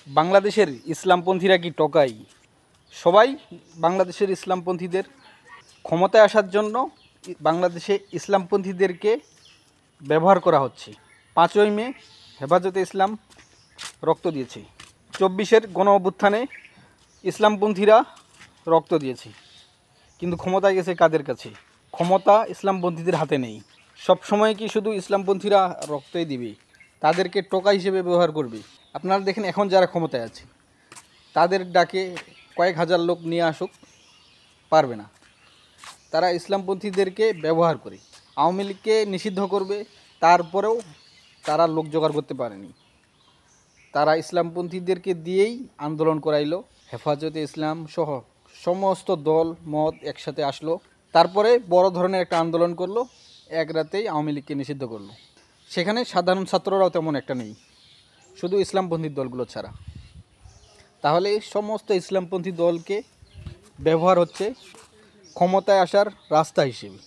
বাংলাদেশের ইসলামপন্থীরা কি টোকাই? সবাই বাংলাদেশের ইসলামপন্থীদের ক্ষমতায় আসার জন্য বাংলাদেশে ইসলামপন্থীদেরকে ব্যবহার করা হচ্ছে। 5ই মে হেফাজতে ইসলাম রক্ত দিয়েছে। 24-এর গণ অভ্যুত্থানে ইসলামপন্থীরা রক্ত দিয়েছে, কিন্তু ক্ষমতায় গেছে কাদের কাছে? ক্ষমতা ইসলামপন্থীদের হাতে নেই। সব সময় কি শুধু ইসলামপন্থীরা রক্তই দিবে? তাদেরকে টোকা হিসেবে ব্যবহার করবে? আপনারা দেখেন, এখন যারা ক্ষমতায় আছে তাদের ডাকে কয়েক হাজার লোক নিয়ে আসুক, পারবে না। তারা ইসলামপন্থীদেরকে ব্যবহার করে আওয়ামী লীগকে নিষিদ্ধ করবে, তারপরেও তারা লোক জোগাড় করতে পারেনি। তারা ইসলামপন্থীদেরকে দিয়েই আন্দোলন করাইলো। হেফাজতে ইসলাম সহ সমস্ত দল মত একসাথে আসলো, তারপরে বড় ধরনের একটা আন্দোলন করলো, এক রাতেই আওয়ামী লীগকে নিষিদ্ধ করলো। সেখানে সাধারণ ছাত্ররাও তেমন একটা নেই, শুধু ইসলামপন্থী দলগুলো ছাড়া। তাহলে সমস্ত ইসলামপন্থী দলকে ব্যবহার হচ্ছে ক্ষমতায় আসার রাস্তা হিসেবে।